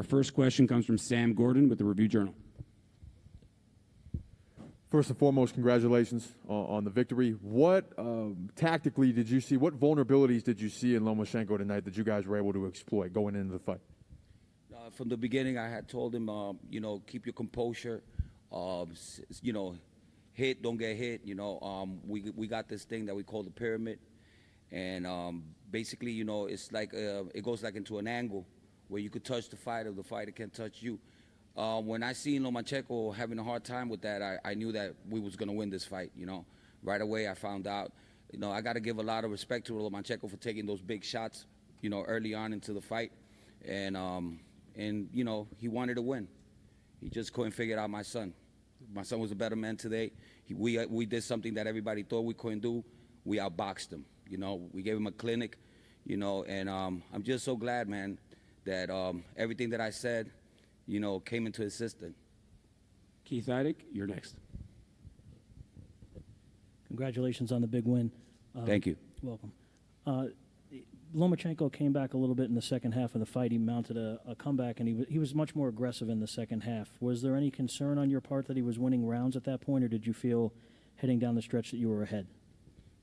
our first question comes from Sam Gordon with the Review-Journal. First and foremost, congratulations on the victory. What tactically did you see? What vulnerabilities did you see in Lomachenko tonight that you guys were able to exploit going into the fight? From the beginning, I had told him, keep your composure. Hit, don't get hit. We got this thing that we call the pyramid, and basically, it's like it goes like into an angle where you could touch the fighter can't touch you. When I seen Lomachenko having a hard time with that, I knew that we was going to win this fight, Right away, I found out. I got to give a lot of respect to Lomachenko for taking those big shots, early on into the fight. And he wanted to win. He just couldn't figure out my son. My son was a better man today. We did something that everybody thought we couldn't do. We outboxed him, We gave him a clinic, and I'm just so glad, man, that everything that I said, came into existence. Keith Idec, you're next. Congratulations on the big win. Thank you. Welcome. Lomachenko came back a little bit in the second half of the fight. He mounted a comeback, and he was much more aggressive in the second half. Was there any concern on your part that he was winning rounds at that point, or did you feel heading down the stretch that you were ahead?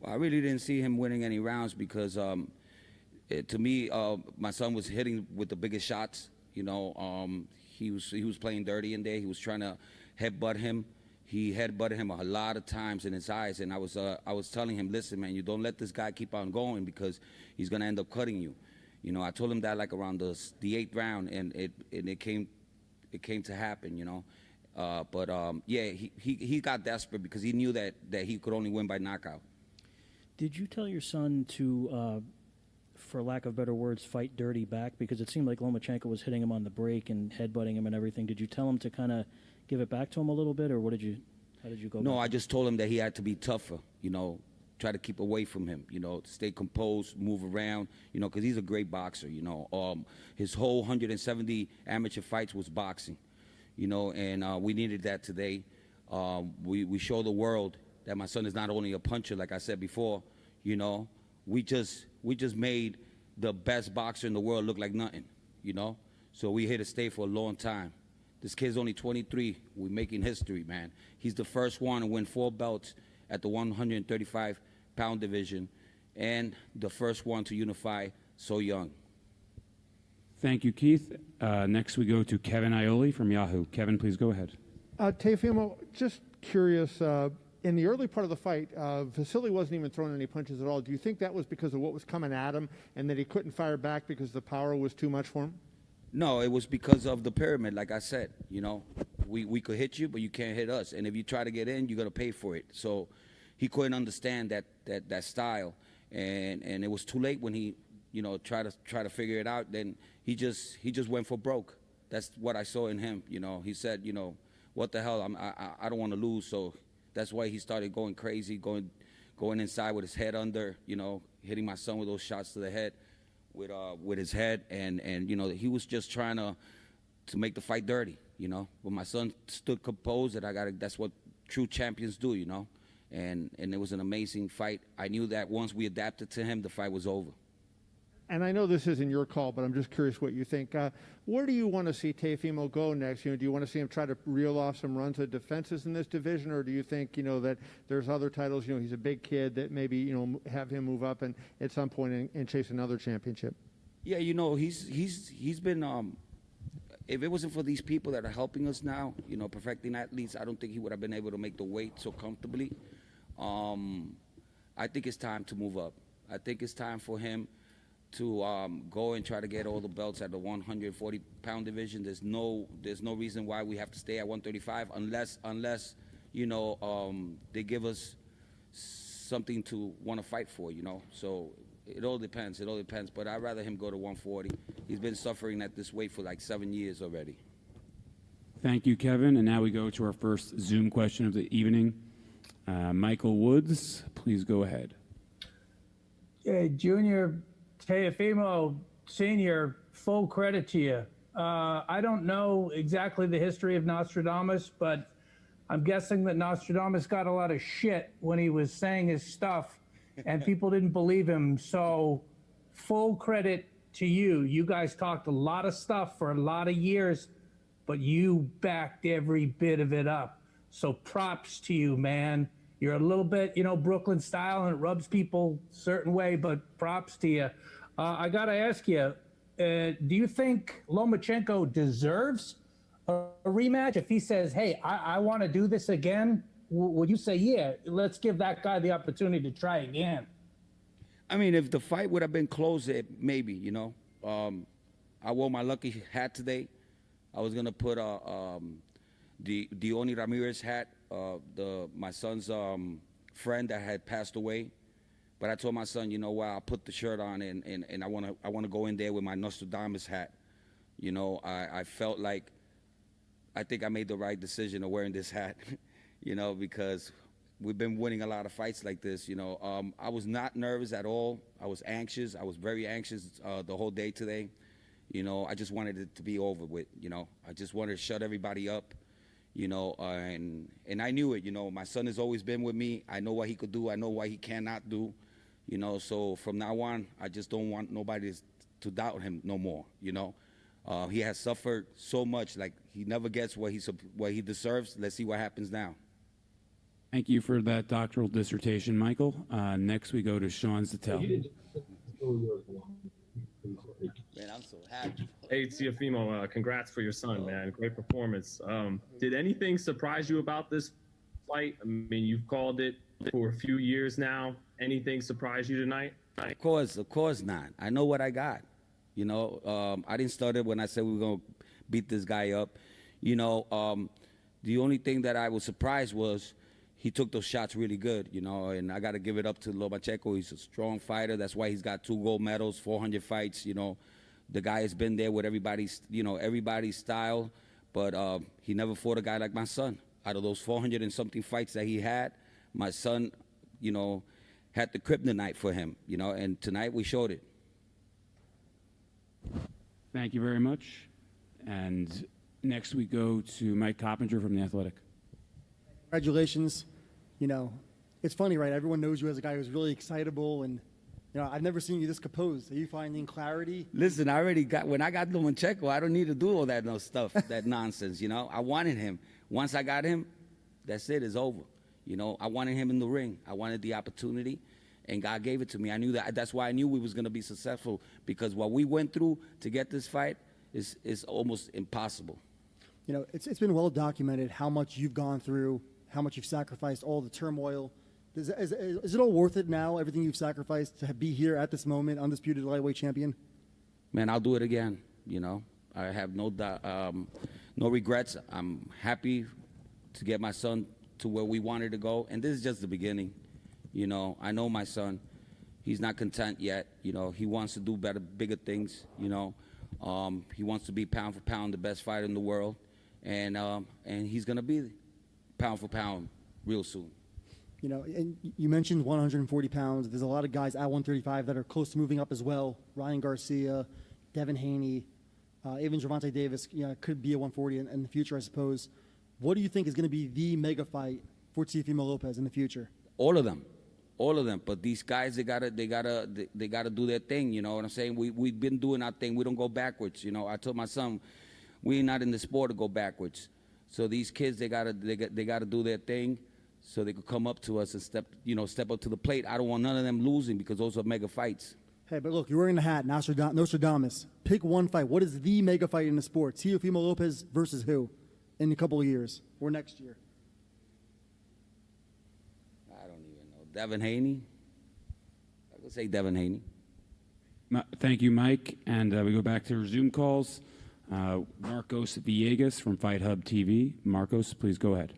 Well, I really didn't see him winning any rounds because, to me, my son was hitting with the biggest shots. He was playing dirty in there. He was trying to headbutt him. He headbutted him a lot of times in his eyes, and I was telling him, listen, man, you don't let this guy keep on going because he's gonna end up cutting you. I told him that like around the 8th round, and it came to happen. He got desperate because he knew that he could only win by knockout. Did you tell your son to, for lack of better words, fight dirty back? Because it seemed like Lomachenko was hitting him on the break and headbutting him and everything. Did you tell him to kind of give it back to him a little bit, or how did you go? No, I just told him that he had to be tougher, try to keep away from him, stay composed, move around, because he's a great boxer, his whole 170 amateur fights was boxing, and we needed that today. We show the world that my son is not only a puncher, like I said before, we just made the best boxer in the world look like nothing, so we're here to stay for a long time. This kid's only 23. We're making history, man. He's the first one to win 4 belts at the 135-pound division and the first one to unify so young. Thank you, Keith. Next we go to Kevin Aioli from Yahoo. Kevin, please go ahead. Teofimo, just curious, in the early part of the fight, Vasily wasn't even throwing any punches at all. Do you think that was because of what was coming at him and that he couldn't fire back because the power was too much for him? No, it was because of the pyramid, like I said. We could hit you, but you can't hit us. And if you try to get in, you're going to pay for it. So he couldn't understand that style. And it was too late when he, try to figure it out. Then he just went for broke. That's what I saw in him. He said, what the hell, I don't want to lose. So that's why he started going crazy, going inside with his head under, hitting my son with those shots to the head. With his head, and he was just trying to make the fight dirty, But my son stood composed, and that's what true champions do, And it was an amazing fight. I knew that once we adapted to him, the fight was over. And I know this isn't your call, but I'm just curious what you think. Where do you want to see Teofimo go next? Do you want to see him try to reel off some runs of defenses in this division, or do you think, that there's other titles? He's a big kid that maybe, have him move up and at some point and chase another championship. Yeah, he's been. If it wasn't for these people that are helping us now, perfecting athletes, I don't think he would have been able to make the weight so comfortably. I think it's time to move up. I think it's time for him to go and try to get all the belts at the 140-pound division. There's no reason why we have to stay at 135 unless they give us something to want to fight for, So it all depends. But I'd rather him go to 140. He's been suffering at this weight for like 7 years already. Thank you, Kevin. And now we go to our first Zoom question of the evening. Michael Woods, please go ahead. Yeah, Junior Teofimo Sr., full credit to you. I don't know exactly the history of Nostradamus, but I'm guessing that Nostradamus got a lot of shit when he was saying his stuff, and people didn't believe him. So full credit to you. You guys talked a lot of stuff for a lot of years, but you backed every bit of it up. So props to you, man. You're a little bit, Brooklyn style, and it rubs people a certain way, but props to you. I got to ask you, do you think Lomachenko deserves a rematch? If he says, hey, I want to do this again, would you say, yeah, let's give that guy the opportunity to try again? I mean, if the fight would have been close, maybe, I wore my lucky hat today. I was going to put the Diony Ramirez hat, my son's friend that had passed away. But I told my son, you know what, I'll put the shirt on and I want to go in there with my Nostradamus hat. I felt like I think I made the right decision of wearing this hat, because we've been winning a lot of fights like this. I was not nervous at all. I was anxious. I was very anxious the whole day today. I just wanted it to be over with. I just wanted to shut everybody up. And I knew it. My son has always been with me. I know what he could do. I know what he cannot do. So from now on, I just don't want nobody to doubt him no more. He has suffered so much. Like, he never gets what he deserves. Let's see what happens now. Thank you for that doctoral dissertation, Michael. Next, we go to Sean Zattel. Man, I'm so happy. Hey, Teofimo, congrats for your son, man. Great performance. Did anything surprise you about this fight? I mean, you've called it for a few years now. Anything surprise you tonight? Of course not. I know what I got. I didn't start it when I said we were going to beat this guy up. The only thing that I was surprised was he took those shots really good, and I got to give it up to Lomachenko. He's a strong fighter. That's why he's got 2 gold medals, 400 fights. The guy has been there with everybody's style, but he never fought a guy like my son. Out of those 400 and something fights that he had, my son, had the kryptonite for him, and tonight we showed it. Thank you very much. And next we go to Mike Coppinger from The Athletic. Congratulations. It's funny, right? Everyone knows you as a guy who's really excitable, and I've never seen you this composed. Are you finding clarity? Listen, when I got Lomachenko, I don't need to do all that stuff, that nonsense. I wanted him. Once I got him, that's it. It's over. I wanted him in the ring. I wanted the opportunity, and God gave it to me. I knew that. That's why I knew we was going to be successful, because what we went through to get this fight is almost impossible. It's been well documented how much you've gone through, how much you've sacrificed, all the turmoil. Is it all worth it now, everything you've sacrificed to be here at this moment, undisputed lightweight champion? Man, I'll do it again. I have no regrets. I'm happy to get my son to where we wanted to go, and this is just the beginning. I know my son. He's not content yet. He wants to do better, bigger things. He wants to be pound for pound the best fighter in the world, and he's gonna be pound for pound real soon. And you mentioned 140 pounds. There's a lot of guys at 135 that are close to moving up as well. Ryan Garcia, Devin Haney, even Gervonta Davis could be a 140 in the future, I suppose. What do you think is going to be the mega fight for Teofimo Lopez in the future? All of them. But these guys, they gotta do their thing. You know what I'm saying? We've been doing our thing. We don't go backwards. I told my son, we're not in the sport to go backwards. So these kids, they gotta do their thing, so they could come up to us and step up to the plate. I don't want none of them losing, because those are mega fights. Hey, but look, you're wearing the hat, Nostradamus. Pick one fight. What is the mega fight in the sport? Teofimo Lopez versus who in a couple of years or next year? I don't even know. Devin Haney? I would say Devin Haney. Thank you, Mike. And we go back to our Zoom calls. Marcos Villegas from Fight Hub TV. Marcos, please go ahead.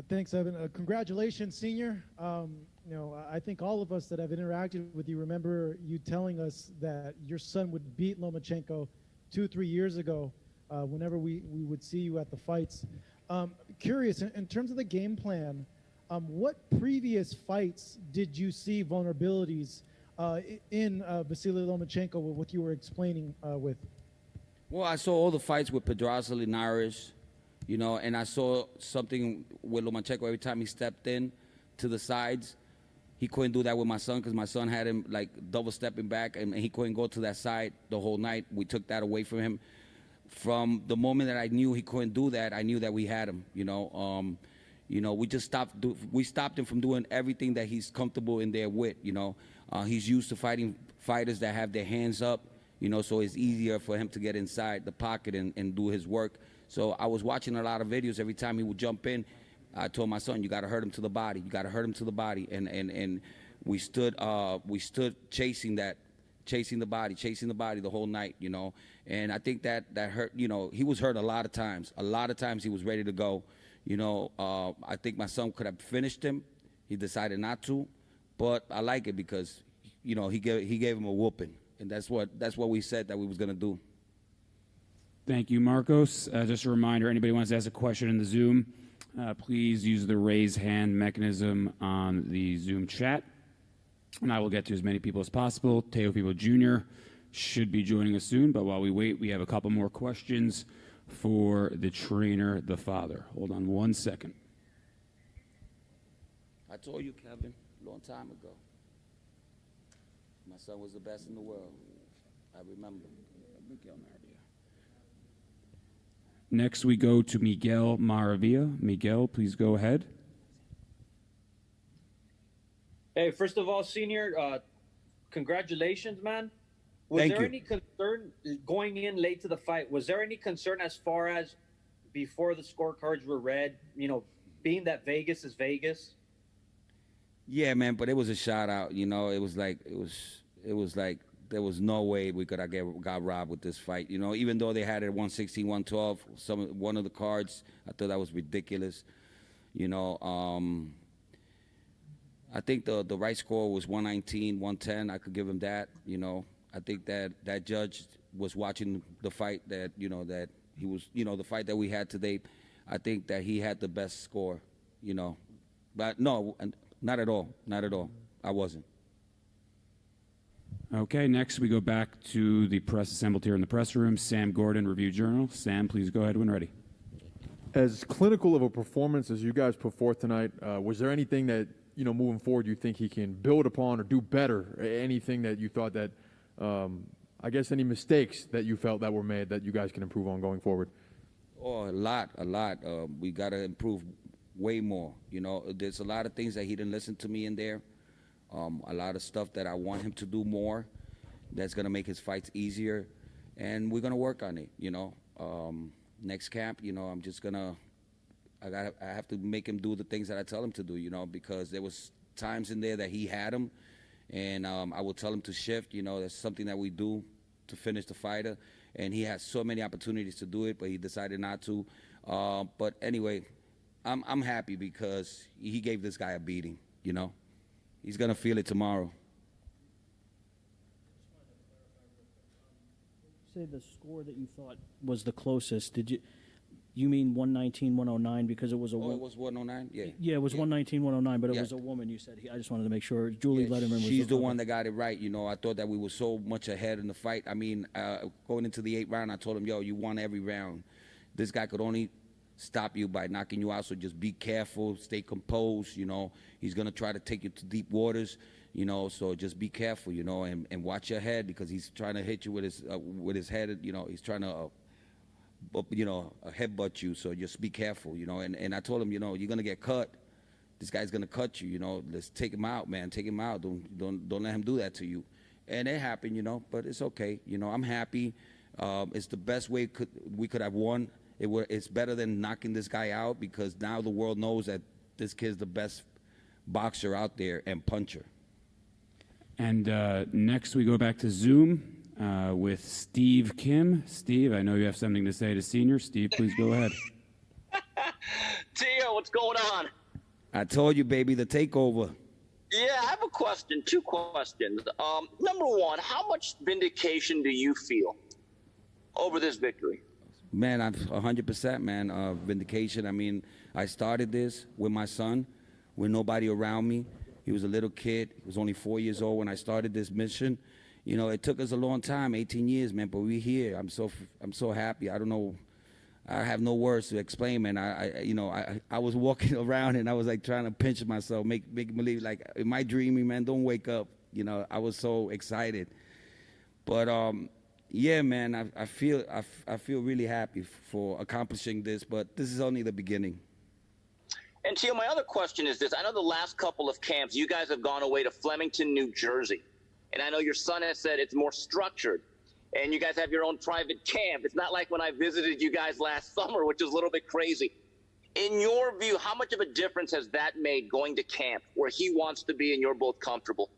Thanks, Evan. Congratulations, Senior. I think all of us that have interacted with you remember you telling us that your son would beat Lomachenko 2-3 years ago whenever we would see you at the fights. Curious, in terms of the game plan, what previous fights did you see vulnerabilities in Vasily Lomachenko with what you were explaining with? Well, I saw all the fights with Pedraza, Linares, and I saw something with Lomachenko every time he stepped in to the sides. He couldn't do that with my son because my son had him like double stepping back, and he couldn't go to that side the whole night. We took that away from him. From the moment that I knew he couldn't do that, I knew that we had him. We just stopped him from doing everything that he's comfortable in there with. He's used to fighting fighters that have their hands up. So it's easier for him to get inside the pocket and do his work. So I was watching a lot of videos. Every time he would jump in, I told my son, "You got to hurt him to the body. You got to hurt him to the body." And we stood chasing the body the whole night. And I think that hurt. He was hurt a lot of times. A lot of times he was ready to go. I think my son could have finished him. He decided not to, but I like it because he gave him a whooping, and that's what we said that we was gonna do. Thank you, Marcos. Just a reminder, anybody wants to ask a question in the Zoom, please use the raise hand mechanism on the Zoom chat, and I will get to as many people as possible. Teofimo Jr. should be joining us soon, but while we wait, we have a couple more questions for the trainer, the father. Hold on 1 second. I told you, Kevin, a long time ago. My son was the best in the world. I remember. Miguel Maravilla. Next, we go to Miguel Maravilla. Miguel, please go ahead. Hey, first of all, Senior, congratulations, man. Was Thank there you. any concern going in late to the fight? Was there any concern as far as before the scorecards were read, being that Vegas is Vegas? Yeah, man, but it was a shout out. It was like there was no way we could have got robbed with this fight. Even though they had it 116, 112, one of the cards, I thought that was ridiculous. I think the right score was 119, 110. I could give him that. I think that judge was watching the fight that he was, the fight that we had today. I think that he had the best score. But no, not at all. Not at all. I wasn't. Okay, next we go back to the press assembled here in the press room. Sam Gordon, Review Journal. Sam, please go ahead when ready. As clinical of a performance as you guys put forth tonight, was there anything that, moving forward you think he can build upon or do better? Anything that you thought that, any mistakes that you felt that were made that you guys can improve on going forward? Oh, a lot. We got to improve way more. There's a lot of things that he didn't listen to me in there. A lot of stuff that I want him to do more that's going to make his fights easier. And we're going to work on it, Next camp, I'm just going to I have to make him do the things that I tell him to do, because there was times in there that he had him, and I will tell him to shift. That's something that we do to finish the fighter, and he has so many opportunities to do it, but he decided not to. But anyway, I'm happy because he gave this guy a beating. He's gonna feel it tomorrow. Say the score that you thought was the closest. You mean 119, 109 because it was a woman? It was 109? Yeah. Yeah, it was 119, 109, but it was a woman, you said. I just wanted to make sure. Julie Letterman was she's the one that got it right. I thought that we were so much ahead in the fight. I mean, going into the 8th round, I told him, yo, you won every round. This guy could only stop you by knocking you out, so just be careful, stay composed. He's going to try to take you to deep waters, so just be careful, and watch your head because he's trying to hit you with his head, he's trying to headbutt you, so just be careful, and I told him, you're going to get cut. This guy's going to cut you, let's take him out, man, take him out. Don't let him do that to you. And it happened, but it's okay. I'm happy. It's the best way we could have won. It's better than knocking this guy out because now the world knows that this kid's the best boxer out there and puncher. And next we go back to Zoom with Steve Kim. Steve, I know you have something to say to Senior. Steve, please go ahead. Tio, what's going on? I told you, baby, the takeover. Yeah, I have a question, 2 questions. Number one, how much vindication do you feel over this victory? Man, I'm 100%, man. Vindication. I mean, I started this with my son, with nobody around me. He was a little kid. He was only 4 years old when I started this mission. It took us a long time, 18 years, man, but we're here. I'm so happy. I don't know I have no words to explain, man. I was walking around and I was like trying to pinch myself, make believe like, am I dreaming, man? Don't wake up. You know, I was so excited. But yeah, man, I feel really happy for accomplishing this. But this is only the beginning. And Teo, my other question is this. I know the last couple of camps, you guys have gone away to Flemington, New Jersey. And I know your son has said it's more structured. And you guys have your own private camp. It's not like when I visited you guys last summer, which was a little bit crazy. In your view, how much of a difference has that made going to camp where he wants to be and you're both comfortable?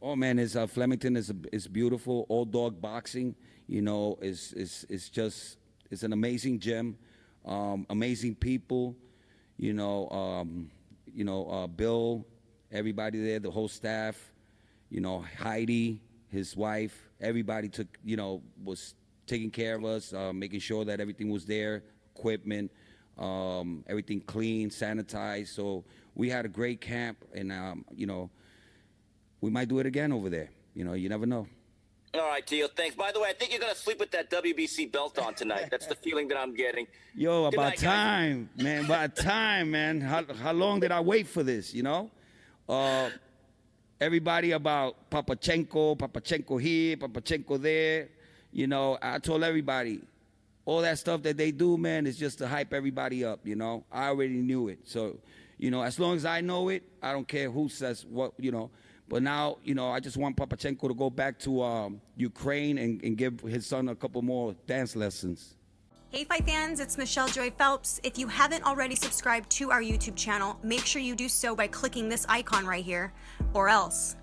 Oh man, Flemington is beautiful. All dog boxing, you know, is it's an amazing gym, amazing people, Bill, everybody there, the whole staff, Heidi, his wife, everybody was taking care of us, making sure that everything was there, equipment, everything clean, sanitized. So we had a great camp, and we might do it again over there. You never know. All right, Teo, thanks. By the way, I think you're going to sleep with that WBC belt on tonight. That's the feeling that I'm getting. Yo, Good about night, time, man. About time, man. How long did I wait for this, Everybody about Papachenko here, Papachenko there. I told everybody, all that stuff that they do, man, is just to hype everybody up, I already knew it. So, as long as I know it, I don't care who says what, But now, I just want Papachenko to go back to Ukraine and give his son a couple more dance lessons. Hey Fight fans, it's Michelle Joy Phelps. If you haven't already subscribed to our YouTube channel, make sure you do so by clicking this icon right here, or else